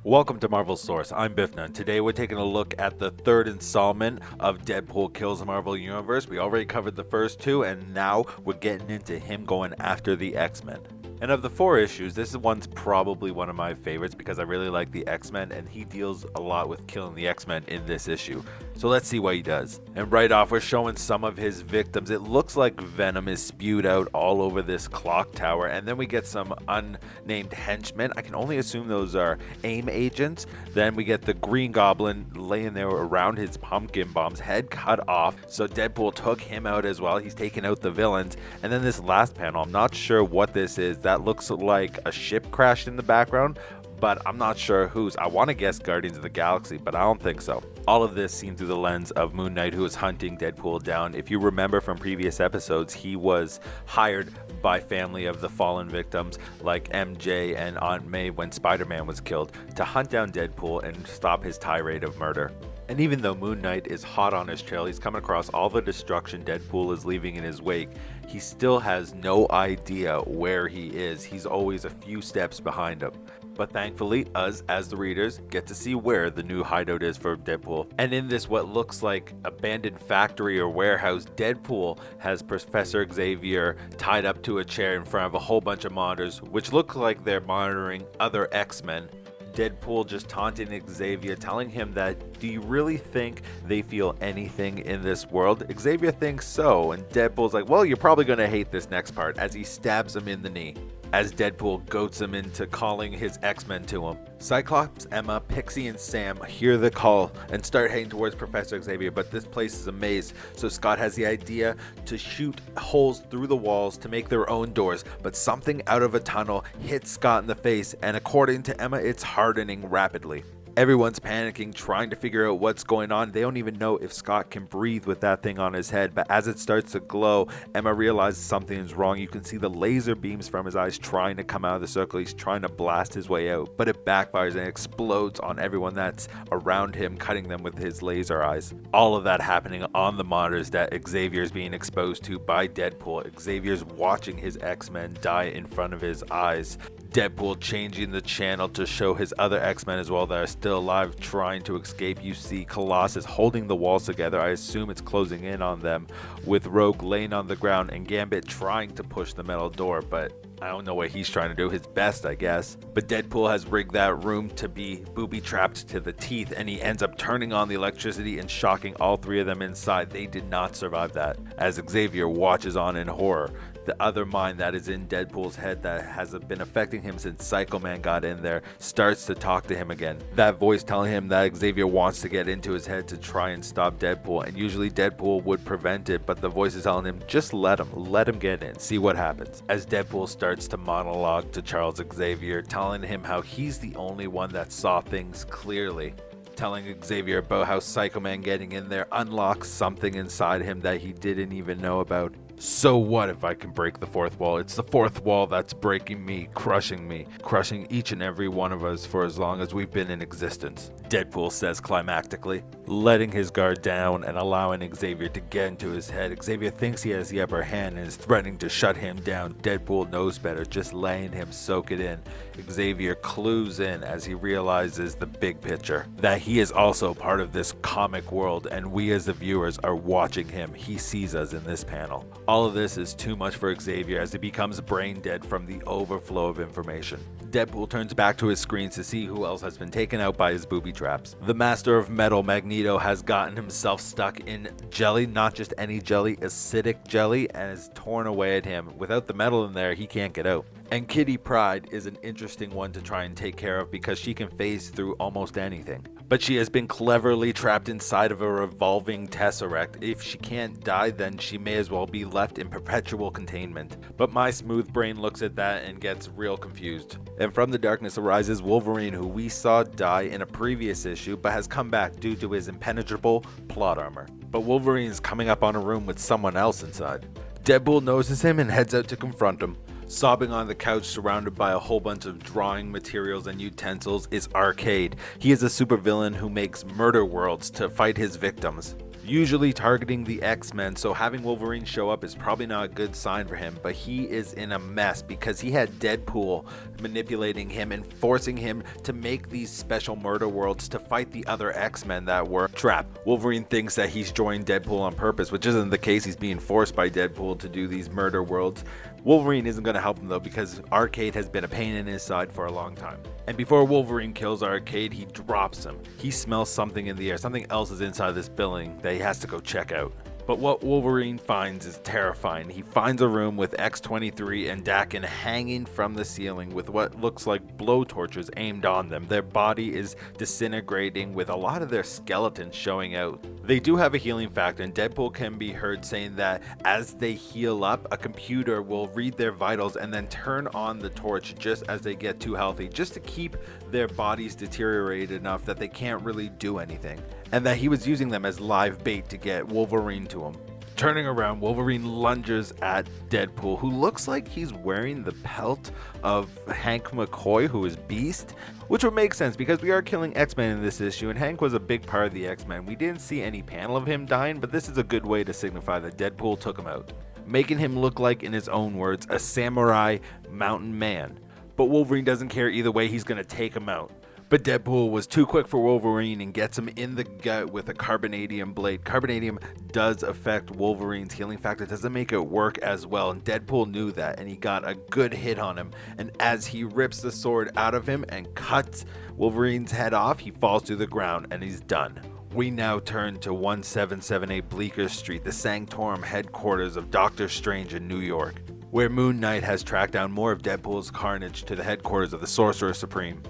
Welcome to Marvel Source. I'm Bifna, and today we're taking a look at the third installment of Deadpool Kills Marvel Universe. We already covered the first two, and now we're getting into him going after the X-Men. And of the four issues, this one's probably one of my favorites because I really like the X-Men, and he deals a lot with killing the X-Men in this issue. So let's see what he does. And right off, we're showing some of his victims. It looks like venom is spewed out all over this clock tower, and then we get some unnamed henchmen. I can only assume those are AIM agents. Then we get the Green Goblin laying there around his pumpkin bombs, head cut off. So Deadpool took him out as well. He's taking out the villains. And then this last panel, I'm not sure what this is. That looks like a ship crashed in the background, but I'm not sure whose. I want to guess Guardians of the Galaxy, but I don't think so. All of this seen through the lens of Moon Knight, who is hunting Deadpool down. If you remember from previous episodes, he was hired by family of the fallen victims like MJ and Aunt May when Spider-Man was killed to hunt down Deadpool and stop his tirade of murder. And even though Moon Knight is hot on his trail, he's coming across all the destruction Deadpool is leaving in his wake, he still has no idea where he is. He's always a few steps behind him. But thankfully, us as the readers get to see where the new hideout is for Deadpool. And in this what looks like abandoned factory or warehouse, Deadpool has Professor Xavier tied up to a chair in front of a whole bunch of monitors, which look like they're monitoring other X-Men. Deadpool just taunting Xavier, telling him that, do you really think they feel anything in this world? Xavier thinks so, and Deadpool's like, well, you're probably going to hate this next part, as he stabs him in the knee. As Deadpool goats him into calling his X-Men to him. Cyclops, Emma, Pixie, and Sam hear the call and start heading towards Professor Xavier, but this place is a maze, so Scott has the idea to shoot holes through the walls to make their own doors, but something out of a tunnel hits Scott in the face, and according to Emma, it's hardening rapidly. Everyone's panicking, trying to figure out what's going on. They don't even know if Scott can breathe with that thing on his head, but as it starts to glow, Emma realizes something is wrong. You can see the laser beams from his eyes trying to come out of the circle. He's trying to blast his way out, but it backfires and explodes on everyone that's around him, cutting them with his laser eyes. All of that happening on the monitors that Xavier's being exposed to by Deadpool. Xavier's watching his X-Men die in front of his eyes. Deadpool changing the channel to show his other X-Men as well that are still alive trying to escape. You see Colossus holding the walls together. I assume it's closing in on them, with Rogue laying on the ground and Gambit trying to push the metal door, but I don't know what he's trying to do, his best I guess. But Deadpool has rigged that room to be booby-trapped to the teeth, and he ends up turning on the electricity and shocking all three of them inside. They did not survive that, as Xavier watches on in horror. The other mind that is in Deadpool's head that has been affecting him since Psycho Man got in there starts to talk to him again. That voice telling him that Xavier wants to get into his head to try and stop Deadpool, and usually Deadpool would prevent it, but the voice is telling him, just let him get in, see what happens. As Deadpool starts to monologue to Charles Xavier, telling him how he's the only one that saw things clearly. Telling Xavier about how Psycho Man getting in there unlocks something inside him that he didn't even know about. So what if I can break the fourth wall? It's the fourth wall that's breaking me, crushing each and every one of us for as long as we've been in existence. Deadpool says climactically, letting his guard down and allowing Xavier to get into his head. Xavier thinks he has the upper hand and is threatening to shut him down. Deadpool knows better, just letting him soak it in. Xavier clues in as he realizes the big picture, that he is also part of this comic world, and we as the viewers are watching him. He sees us in this panel. All of this is too much for Xavier as he becomes brain dead from the overflow of information. Deadpool turns back to his screens to see who else has been taken out by his booby traps. The Master of Metal, Magneto, has gotten himself stuck in jelly, not just any jelly, acidic jelly, and is torn away at him. Without the metal in there, he can't get out. And Kitty Pryde is an interesting one to try and take care of because she can phase through almost anything. But she has been cleverly trapped inside of a revolving tesseract. If she can't die, then she may as well be left in perpetual containment. But my smooth brain looks at that and gets real confused. And from the darkness arises Wolverine, who we saw die in a previous issue but has come back due to his impenetrable plot armor. But Wolverine is coming up on a room with someone else inside. Deadpool notices him and heads out to confront him. Sobbing on the couch surrounded by a whole bunch of drawing materials and utensils is Arcade. He is a supervillain who makes murder worlds to fight his victims. usually targeting the X-Men, so having Wolverine show up is probably not a good sign for him, but he is in a mess because he had Deadpool manipulating him and forcing him to make these special murder worlds to fight the other X-Men that were trapped. Wolverine thinks that he's joined Deadpool on purpose, which isn't the case. He's being forced by Deadpool to do these murder worlds. Wolverine isn't going to help him though, because Arcade has been a pain in his side for a long time. And before Wolverine kills Arcade, he drops him. He smells something in the air. Something else is inside this building that he has to go check out. But what Wolverine finds is terrifying. He finds a room with X-23 and Daken hanging from the ceiling with what looks like blowtorches aimed on them. Their body is disintegrating with a lot of their skeletons showing out. They do have a healing factor, and Deadpool can be heard saying that as they heal up, a computer will read their vitals and then turn on the torch just as they get too healthy, just to keep their bodies deteriorated enough that they can't really do anything. And that he was using them as live bait to get Wolverine to him. Turning around, Wolverine lunges at Deadpool, who looks like he's wearing the pelt of Hank McCoy, who is Beast, which would make sense because we are killing X-Men in this issue, and Hank was a big part of the X-Men. We didn't see any panel of him dying, but this is a good way to signify that Deadpool took him out, making him look like, in his own words, a samurai mountain man. But Wolverine doesn't care either way, he's gonna take him out. But Deadpool was too quick for Wolverine and gets him in the gut with a carbonadium blade. Carbonadium does affect Wolverine's healing factor, doesn't make it work as well, and Deadpool knew that, and he got a good hit on him. And as he rips the sword out of him and cuts Wolverine's head off, he falls to the ground and he's done. We now turn to 1778 Bleecker Street, the Sanctorum headquarters of Doctor Strange in New York, where Moon Knight has tracked down more of Deadpool's carnage to the headquarters of the Sorcerer Supreme.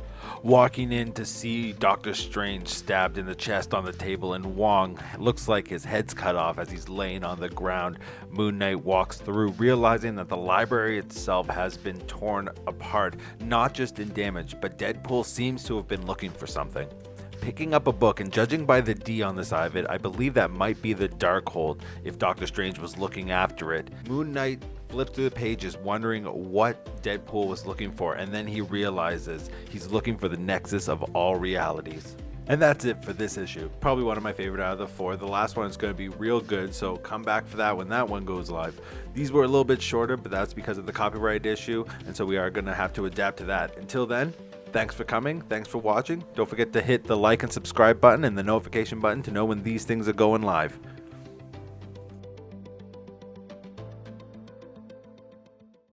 Walking in to see Doctor Strange stabbed in the chest on the table, and Wong looks like his head's cut off as he's laying on the ground. Moon Knight walks through, realizing that the library itself has been torn apart, not just in damage, but Deadpool seems to have been looking for something. Picking up a book, and judging by the D on the side of it, I believe that might be the Darkhold if Doctor Strange was looking after it. Moon Knight flips through the pages wondering what Deadpool was looking for, and then he realizes he's looking for the nexus of all realities. And that's it for this issue. Probably one of my favorite out of the four. The last one is going to be real good, so come back for that when that one goes live. These were a little bit shorter, but that's because of the copyright issue, and so we are going to have to adapt to that. Until then, thanks for coming, thanks for watching. Don't forget to hit the like and subscribe button and the notification button to know when these things are going live.